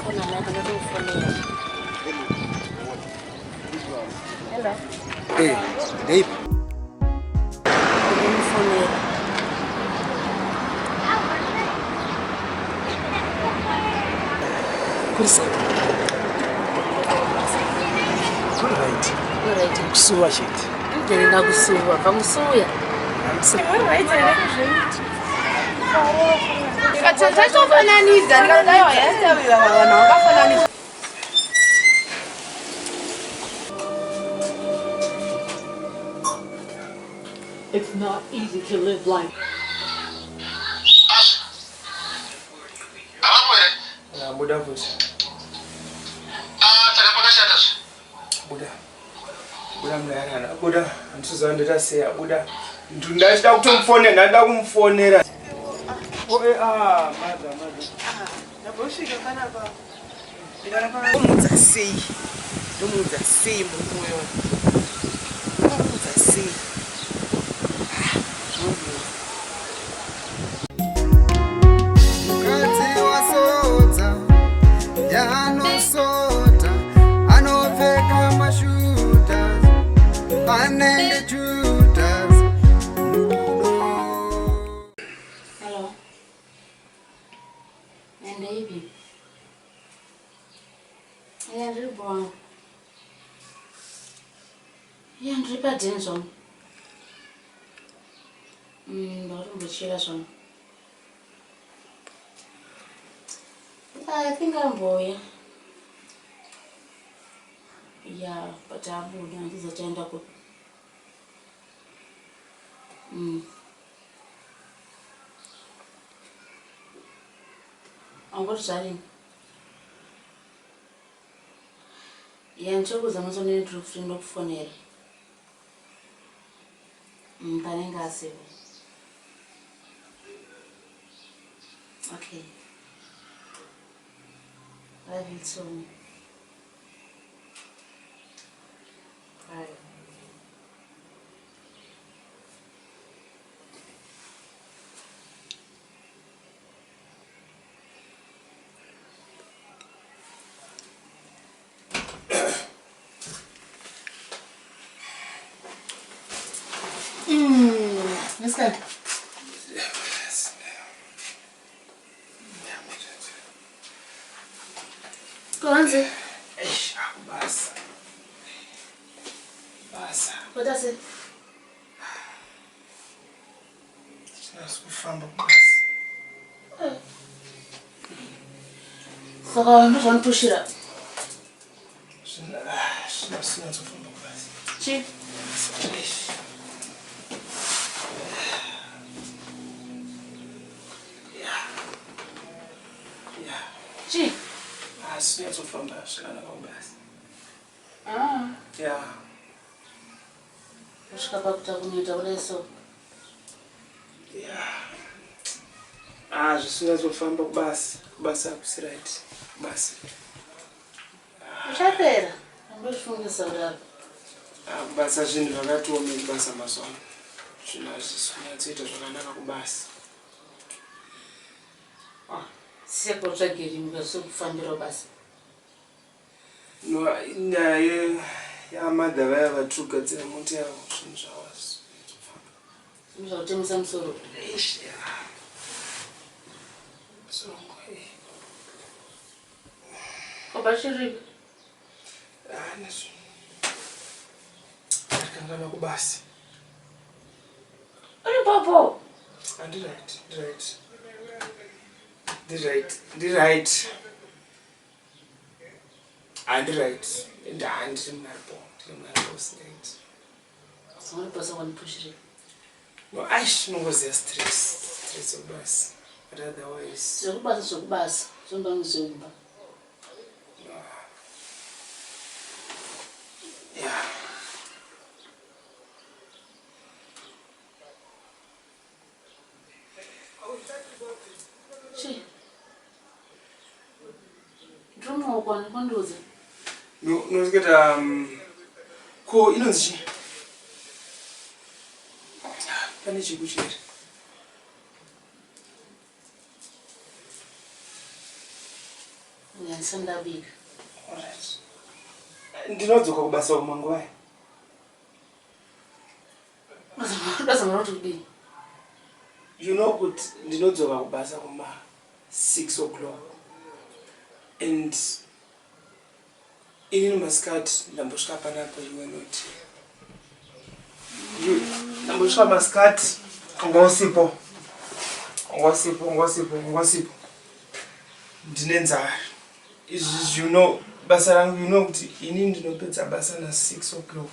Hello. Hey, Dave. Alright. Kusuwa shit. Ndenda kusuwa, pamusuya. It's not easy to live life. Buda futhi. Buda mlayana. Buda antisizwa nditasiya Buda. Ndachida kutomfonera, ndada kumfonera. Madza. Ndabosvika panapa. Ndomudza sei munhu uyo. Ndomudza sei. Mukadzi wasodza, yanosota, anopfeka mashutas, anenge Judas. Hello. And baby. Yeah, ndiri bwana. Yeah, ndiri padhenzo. Ndakumbochira zvona. I think I'm boy. Yeah, but I'm going to attend up. I'm going to study. Yeah, I'm sure I'm going to need to find a phone. Okay. Love you too. Bye. Let's go. Go on, sir. Basa. What does it? Sinasukufamba kubasa. So I'm not going to push it up. Sinasukufamba kubasa. Chief. Chief. Sinasukufamba kubasa. Yeah. Kusvika pakuita kudai so. Yeah. Zvisinazofamba kubasa hakusiright. Kubasa. Uchapera. Ndozvifungisa kudaro. Kubasa zvinhu zvakatiomera kubasa mazuva ano. Zvinhu hazvisinatsoita zvakanaka kubasa. Sekutsvagiri mukasokufambira basa. No, inyaya yamadha vaya vatogadzira moti yavo zvinhu zvavo zvinofamba. Zvinhu zvakutengesa musoro. Wabashirika? Nezvinhu. Ndakangana kubasa. Uri popo? Ndiraight. Andiraight. Ndiri munaripo singaiti. Someone person want to push it. No, I shouldn't go there stress of bus. But otherwise. So bus. Sometimes Zumba. Yeah. She. Don't know what one does it. No, get ko inonzi chi. Pane chikuchira. ndisandabika. Alright. Ndinodzoka kubasa kumangwai. Ndazama kuti kudini. You know kuti ndinodzoka kubasa kuma 6 o'clock. And inini masikati ndambosvika panapa iwe noti. Ndambosvika masikati ngosipo. Ndine nzara. You know basa rangu, you know kuti inini ndinopedza basa na 6 o'clock.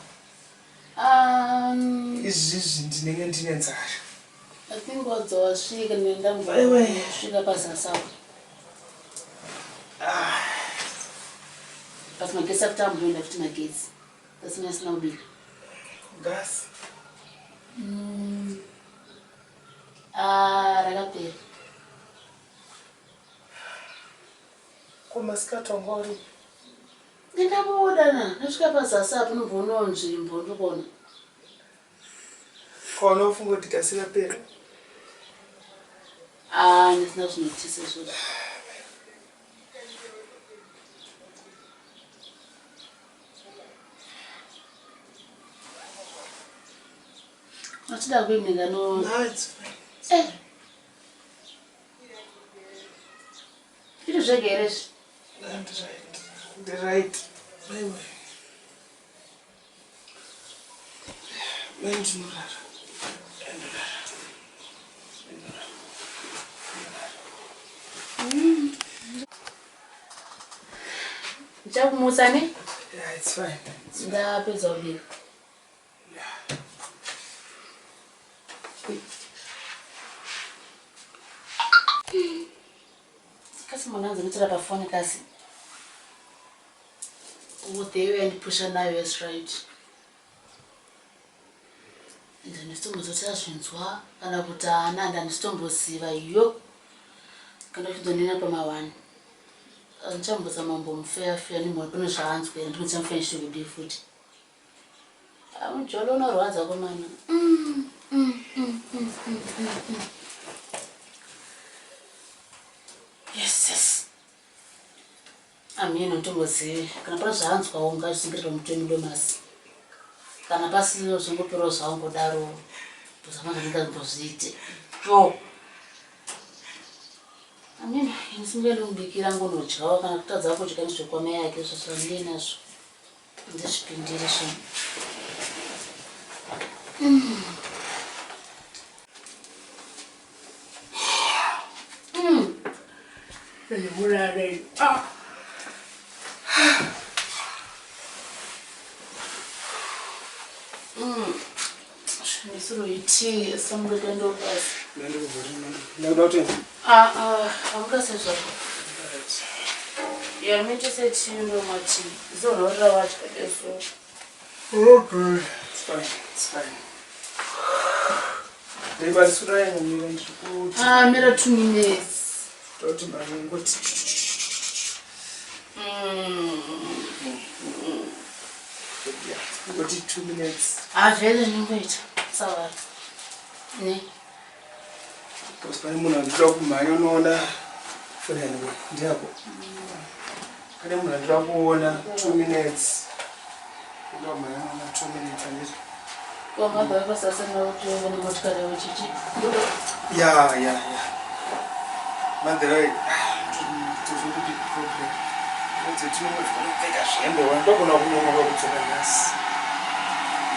Izvi ndinenge ndine nzara. I think wadzawasvika ndendambosvika pasasa. But magesi akutamboenda kuti magesi. That's asina kubika. Gas. Rakapera. Kumasikati ngori. Ndingaboda ndasvika pasasa apo nobva nzvimbo ndokona. Kona ufunga kuti gasi rapera. Ndisina zvinoitisa izvozvo. Achida kuimika no. No, it's fine. Zviro zvega here izvi? The right. Ndichakumutsa ne? Yeah, it's fine. Ndapedza kubika. Kasi mwana anzonitira pafoni kasi. There and push nayo is right. Ndandisitombozotsira zvinzwa kana kuti ana ndandisitomboziva iyo. Kana kudonena pama1. Andichamboza mambo mfeya nimwe pane zvaanzwe ndimutsa mfeshi kudi futi. Amujolo unorwadza komana. Yes. Amino ntombozive kana pane zvaanzwawo ngazvisingirira mutemi lomasi. Kana pasino zvingopero zvaungodaro kuzama zvandingazviite. Amino ndisingaendi kubikira ngonodyawo kana kutadza kudya nezvekwama yake zvazvandine nazvo. Ndizvipindire zvino. Nisuro iti sambuendo basi. Amukase zvako. Yamitise chindo mati. Zorora watya deso. Okay. It's fine. Deva sura yangu mira Mira 2 minutes. Toti ngoti. Ngoti 2 minutes. Vele ndingoita. Sawa. Ne. Because pane munhu andida kumhanya unoona foni yangu ndiyako. Pane munhu andida kuona 2 minutes. Ndida kumhanya unoona 2 minutes andizvo. Koma baba sasa na watu wengi motikari wachichi. Yeah. Mandere tuzukuti problem. What's it doing with the shembe wandokona kunyonga kutsoka nasi.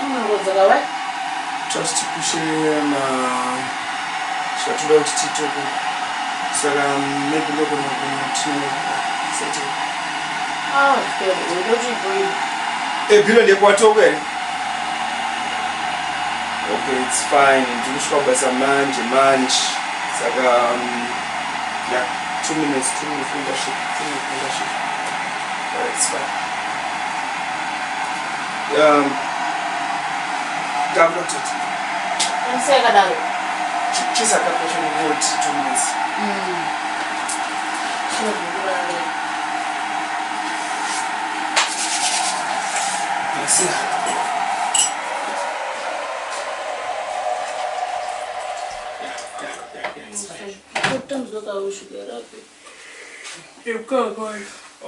Unongodzaka wa? Just pushe na shatuda kuti titoko. Saka maybe ndokona kunyotino setting. Okay, we don't Bilo ndekwato ere. Okay, it's fine. Ndinishwa basa manje. Saka yeah, 2 minutes to leadership. It's fine. Download it. I'm saying that. She's a question of 2 minutes. Yes.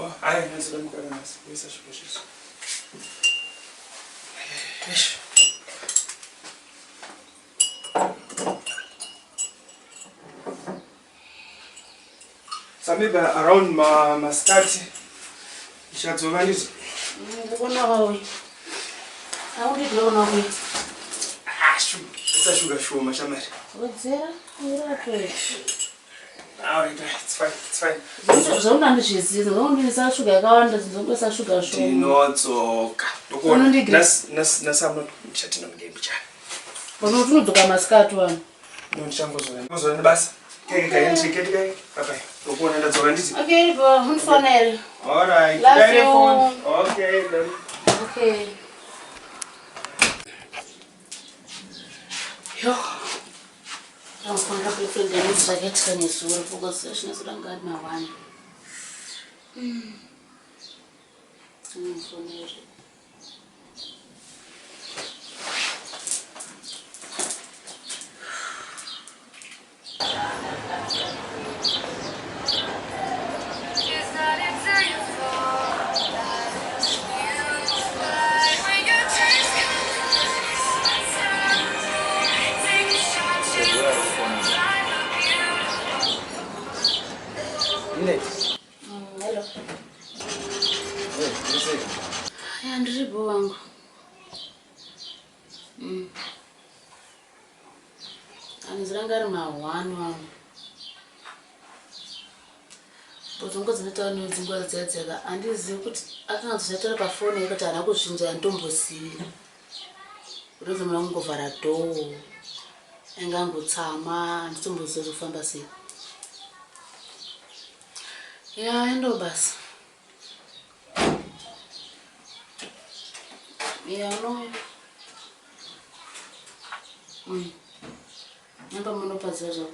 Oh, hayi ngizolumkela ngasi. Uyisashukushiso. Eish. Maybe around my start. Ishadzova ndizo. Ndikona wawe. Awundidona wawe. Isashuka shoma shamari. Wedzera? Urape. It's fine. Zvaunandizviziva, zvaundisashuga yakawanda zvinongosashuga shoma. Ndinodzoka. Nasamno chatinomugembi chana. Unodzoka masikati wani. Ndichangozoona basa. Okay, but unfonele. All right. Love you. Okay, then. Okay. Yo. I'm going to play the news. I get to the news. We're focusing on God, my one. Hello. Yeah, ndiripo wangu. Aniziranga ari ma1 wangu. Bozongo dzinotaura nedzinguva dzadzaka andizivi kuti akangozotaura pafoni yekuti haana kuzvinja andombosivi. Unozi muna kungovhara dhoo. Engangotsama anditombozivi kufamba sei. Ya, endo basi. Ya, no. Namba munopadza zvako.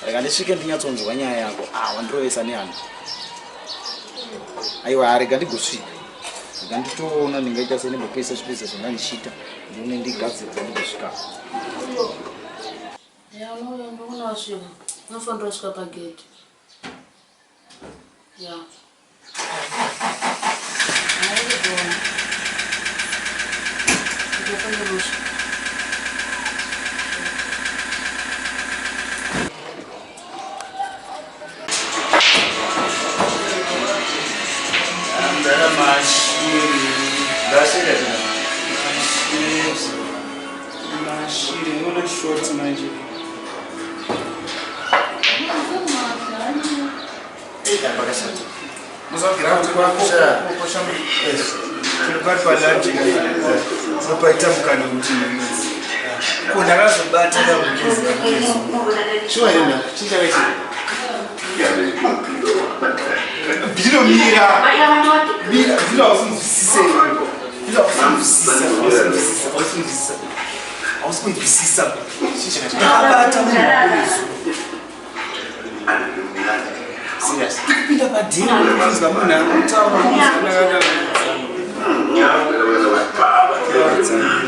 Rega ndisvike ndinyatsonzwa nyaya yako. Wandirovesa nehanhu. Aiwa, rega ndigosvika. Rega nditoona ndingaita sei ndimbopesa zvipesa zvandandishita. Ndione ndigadzirwa ndigosvika. Ya, no, ndinoona wasvika. Unofanira kusvika pagedhi. Ya. Haigona. Ndinofanira kusvika. Mashiri, unoona short manje. Zopaita mukana kuti ndakazobata kupinda padhini unozwa munhu akutaura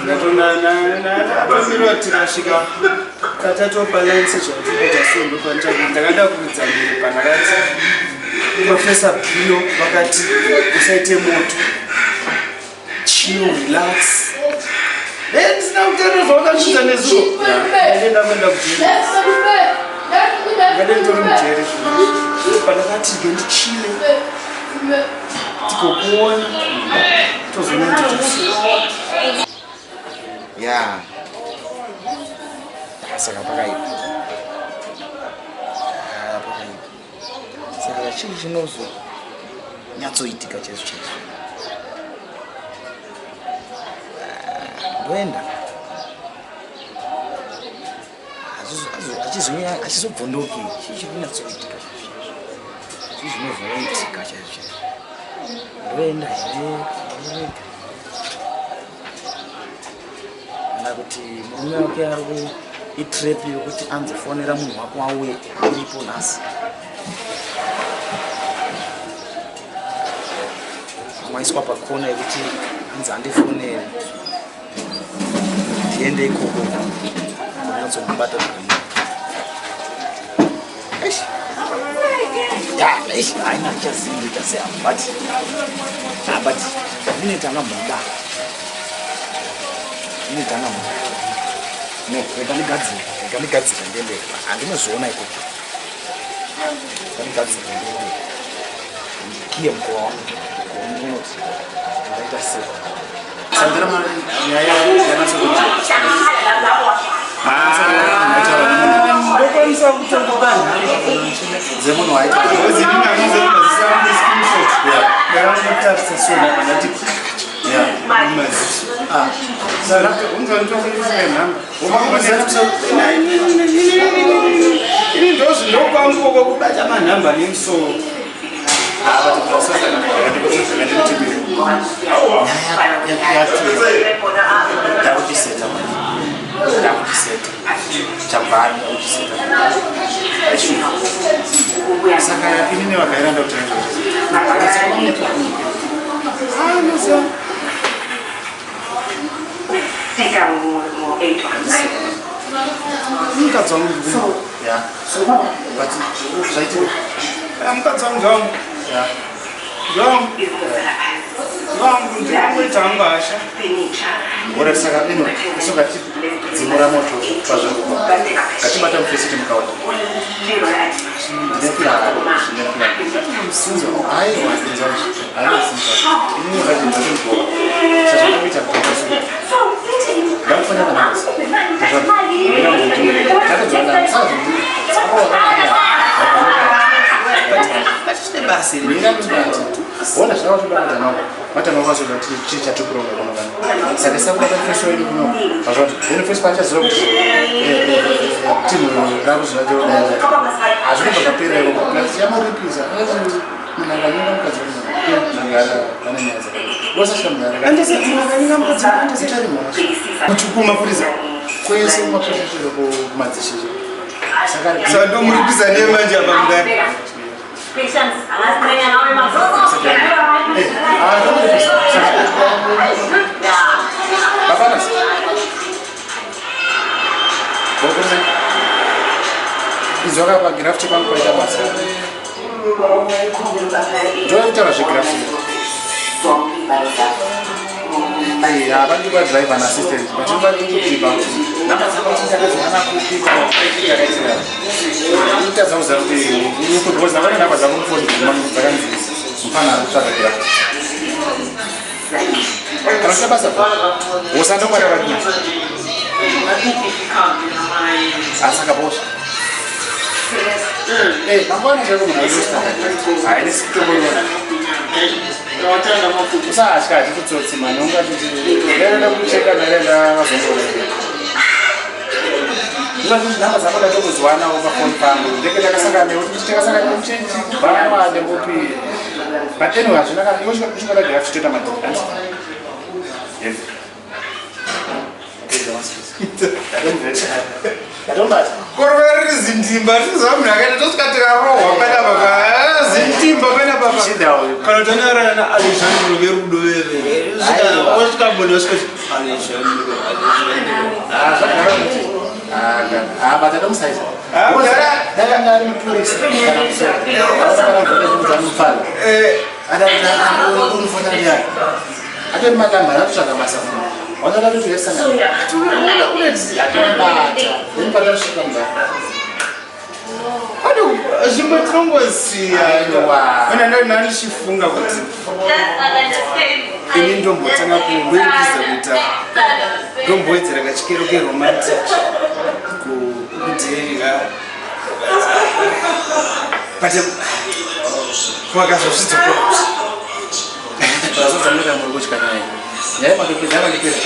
ndatonanatomira tikasvika katatopa line session tikuita sondo pantago ndakada kuridza mberi pandakati profesa bhino vakati usaite moto chill relax ndisina kutenda zvawakasvika nezuvo ndenda kuenda kujeri ngade nditori mujeri pandakati ngendichile tikokuona tozonenditasi ya saka pakaipa saka chii chinozonyatsoitika chaizo chaizo ndoenda achizobvondoki chii chirinyatsoitika chii zvinozoitika chaizo chaizo ndoenda here kana kuti murume wake ari itrap yokuti anzofonera munhu wako auye iripo nhasi amaiswa pakona yekuti anzi andifonere ndiende ikoko ndinyatsomubata zvakanaka Yeah, ish, haina chazini itasema but mimi nitanga muda. Mimi nitanga muda. No, regaligadzira ndende. Andinozoona iko. Regaligadzira ndende. Ndikie mkoa. Unoti. Ndaita sasa. Sandra nyaya yanasokuti. Ndokwanisa kutongobana. Zemuno waita. Zvinina ngazvino zisamba screenshot. Yeah. Ndakatasa sona pandati. Yeah. Sara unzonitokuisa namba. Ini ndozi ndokwangu kubata manhamba nemso. Saka ini wakaenda ndo tena. Yeah. But Ora saka ino sokati dzimura moto pazvo katibata mufesiti mukaona ndekula sinzo aiwa nzanzi aisinza ini ngati ndazvo sasa kuita kutosa ndakufanya kana sasa ina mutu takadzana sasa basi nina ndati ona zvawo zvakada nawo mata mavazo kuti chicha tukuronga kana kana saka saka fresh oil kuno pazvo ino fresh pacha zero timu rabu zvacho azvino pakapera ro kasi yamaripiza munanganyira mukadzona nangara kana nyaza bosa shamara andise munanganyira mukadzona andise tari mwana kuchukuma kuriza kwese mapurisa ko madzishije saka ndo muripiza nemanje apa mundani. Patience, alas kaya nawe magsoso. Papanas. Bokone. Izoga pa grafti kwa kwaita basa. Joa mtara shi grafti. Ya bantu ba driver na assistant. Bachumba kujiba. Namba zako zingana kupika kupika kaisira. Nitazauza yuko doza wale namba za mfoni kwa mtakanzi. Mfana tutaka grafti. Kana sasa basa. Usando kwa rabani. Asa kabosha. Pambana chako mnajusta. Haile sikubona. Usa ashikaje kutsotsi mani ungati ndenda kucheka ndenda vazongora. Ndizvo namba dzako ndakuzwana pa phone pangu. Ndeke takasanga kuti takasanga muchenji bana ndembopi. Pateni wazvinaka yoshika draft teta madhikani. Yes. Korweri zindimba tizamuna kana tosikatira rohwa pana baba zindimba pana baba kana tonara na Alexandre Gerudo vere osika bono osika Alexandre bata domsaiza dala ngari mupurisa kana unufanya yake ade magamba yakushaka basa Wanala tu yesa na. Unapata shika mbaya. Ado zimetongosi kana nani shifunga kuti. Ini ndombo tsanga kuwekisa kuita. Ndombo itsera kachikero ke romantic. Kudzera. Pate kwa kaso sitoko. Bazo zameka mwe kuchikana naye. Yeye madokeza madokeza.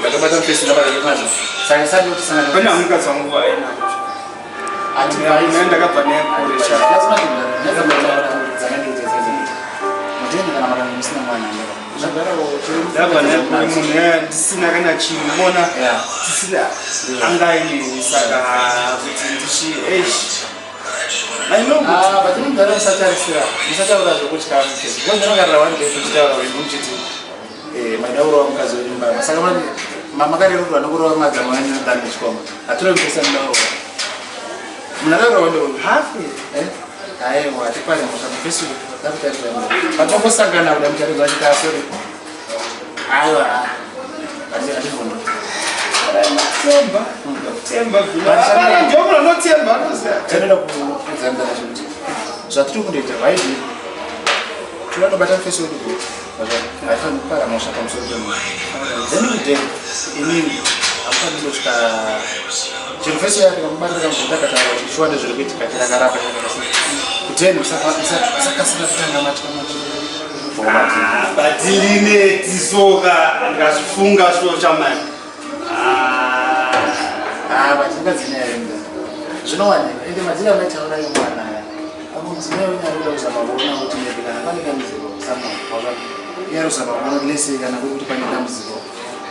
Bakabata pesa ndaba yemazo. Sasa sasa ndio sana. Bana mukazangu aina. Ati naenda kapane kuresha. Lazima naweza kuelewa zamani utazeza. Mjeni kana mara msina mwana ndio. Zabara Daba na munhu sina kana chimona. Tisira. Angaini saka kuti ndishi I know. But you don't sata risira. Nisataura zokuchika mkezi. Kwanza ngara wanje kuchitaura wemuchiti. Madauro mkazi wa nyumba. Saka mama kale rudu anokuro maza mwana ndani chikoma. Atule mpesa ndao. Mnalero wande hafi. aiwa atipari mushamufesi dakutarira patongosangana kuda mucharidza chikasori aiwa atibona tinoda kuedzanzana kuti zvatiri kundoita vaidi tinotobata mufesi wedu good aifanipara mosha pamusoro pemunhu then kudhen inini amufaniri kusvika chirufesi yake kamubatira kamudakataura kuti shuwa ndezviri kuitika tirakarapa kudhen musakasira kutanga batirine tisoka ngazvifunga shuwa chamai batingadzineaenda zvinowanika ende madzina maitaura imwana amudzimai unyarida kuzama kuona kuti maybe kana pane dambudziko samwa iyari kuzama kuona lese kana kuti pane dambudziko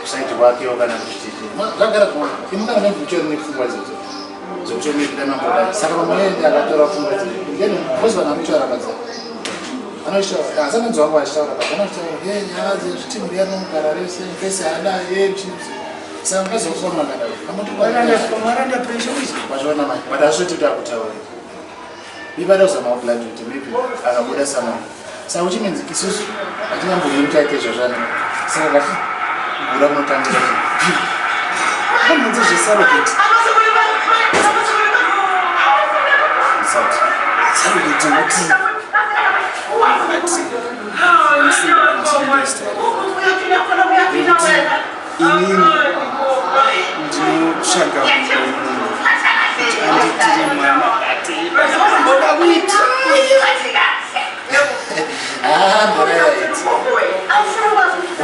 kusaiti kwakewo kana kuti chiti zvagara kuona imukana nembuchori nepfungwa dzedzo dzokuti omekida mamboda saka pamuende akatora pfungwa dzedu then vozivana anotaura padza anotaura asananzi wangu achitaura padza anotaura nyaya dzezvitimu riya rinomugara rese vese ada saka ngazosoma kadai amaranda pressure vachiona mai but azvoti kuti akutaura ibada kuzama kuplan kuti maybe akabuda sama saka uchimenzi isusu hatingamboyi taite zvozvana saka gatibura kunotangira amunze zvesalogeti salogeti ngati inini ndinotsvaga kuti anditire mwana ateoda kuita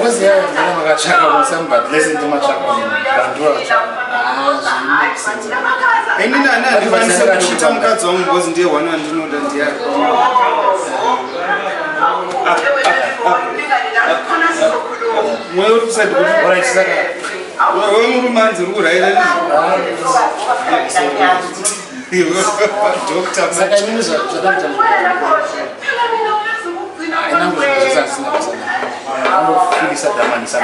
oziyaaa makatsvaka musambati lese ndimatsvaka banduwa inini ani andikwanisa kuchita mukadzi wangu because ndiye hwana andinoda ndiyari mweya uri kusati oraitisaka wemurumanzi uri kuraira saka inini zvadakuta ainangozvesasina basana anofundisa dhamanisa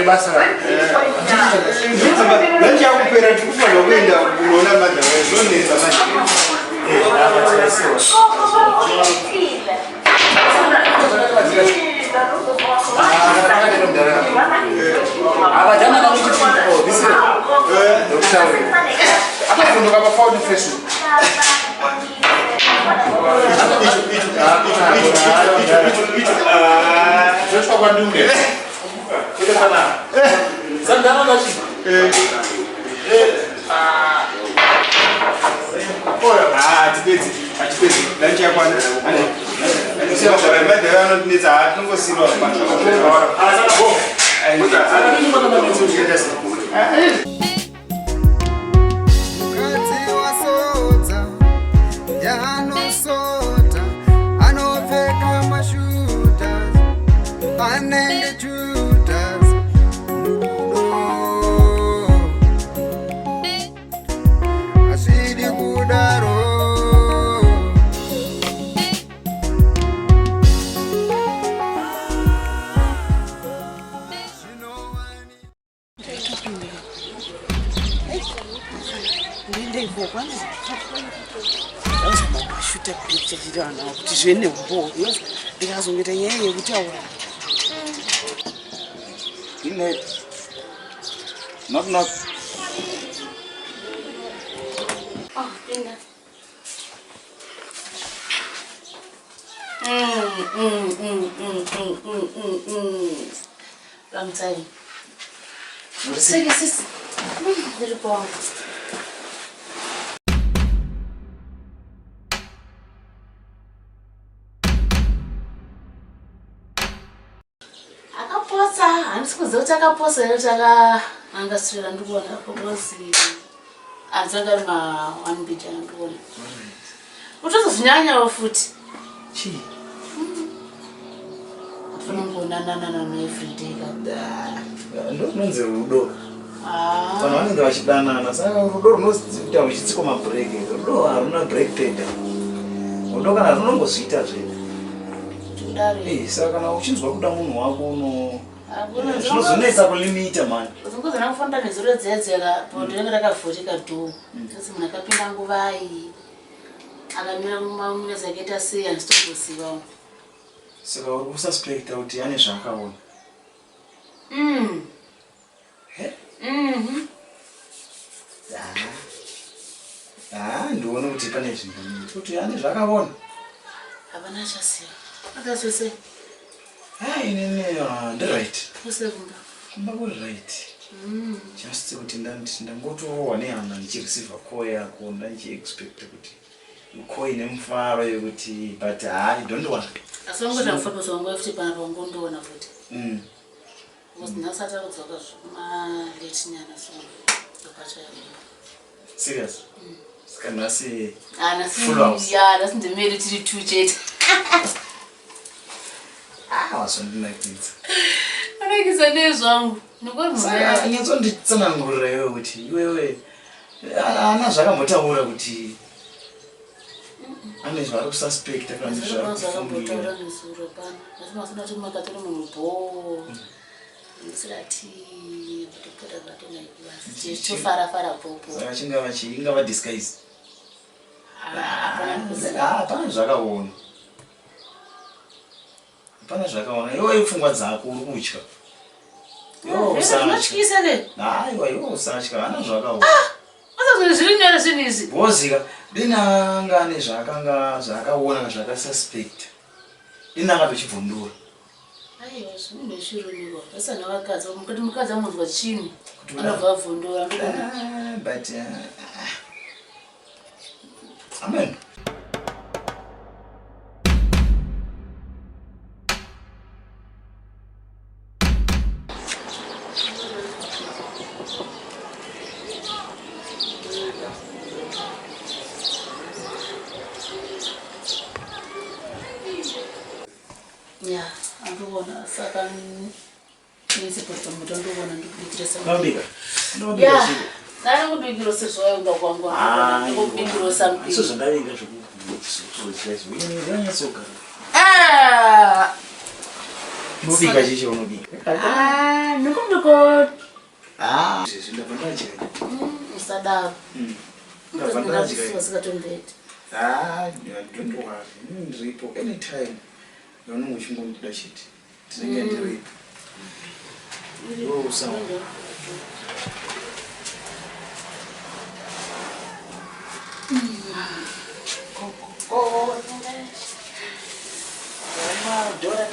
basa nanjakupera tikufanira kuenda kunoona madhara zvonetsa mukadzi wasodza yanosota anopfeka mashutas anenge jutas asidi kudaro shuta picture chirana kuti zvene umboyo ndikazongeta nyaya yekutaura ine not long time. Sis. Very bon. Akaposa, handisi kuziva kuti akaposa here angasirira ndikuona because handisanga ari ma1 bit andikuona. Utozozvinyanyawo futi. chii Fanongonanana everyday kada. ndononzi rudo vanhu vanenge vachidanana saka rudo runoita ruchitsiko mabhureki rudo haruna break tender rudo kana runongozviita zvene saka kana uchinzwa kuda munhu wako zvinozonetsa kulimita mani ndakuzana kufamba nezuro dzedzera bondo ranga rakavhurika dho. Sisi munhu akapinda nguvai. Akamira mumamuna akaita sei handitombosivawo. Saka uri kususpecta kuti ane zvaakaona. Ndione kuti pane zvinhu kuti ane zvakaona. Havana chasiya. Akazvese. Inini ndiright. Kuse kumba. Kumba kuri right. Just kuti ndangotowa nehana ndichireceiva call yako ndichiexpecta kuti call ine mufaro yekuti but don't worry. Asongoda mfoto zongo futi pana pangondoona futi. Wasnasata kudzoka zvuma late nyana so. Dokachaya. Serious? Sikanasi. Full house. Yeah, that's the made it to 2 jet. Wasondinakinza. Anakisa nezvangu. Nokwamura. Nyatonditsanangurira iwe kuti iwewe ana zvakambotaura kuti ane zvari kususpecta kana zvakambotaura nezuro pana. Asi masina kuti makatore munhu bho. Ndisati kutopota vatona ikuvasi. Chofara popo. Saka chingava disguise. Hapana zvakaona. Hapana zvakaona. Iwe pfungwa dzako uri kutya. Unotyisa ne? Aiwa, iwe usatya. Hana zvakaona. Asa zviri nyore zvinhu izvi. Bhozika dinanga ane zvakanga zvakaona zvakasuspecta. Dinanga tochibvundura. Aiwa, zvinhu nezvironiwa. Asana vakadzi, mukadzi amunzwa chini. Anobva vhundura. But amen. Yeah, andobona saka nisipota mutondoona ndikubikirisa. Nobika. Yeah. Nani kubikiro sezvayo ngakwangu. Ndikubikiro something. Isso zvandavinga zvokuzochaiso. Uye ndanyatsoka. Nobika chichi unobika. Ndiko. Zvindabva ndachika. Usadaro. Ndabva ndachika. Usikatondeeti. Don't worry. Ndiripo anytime. Yaunenge uchingomuda chiti. Tinenge ndiripo. Sawa. Dora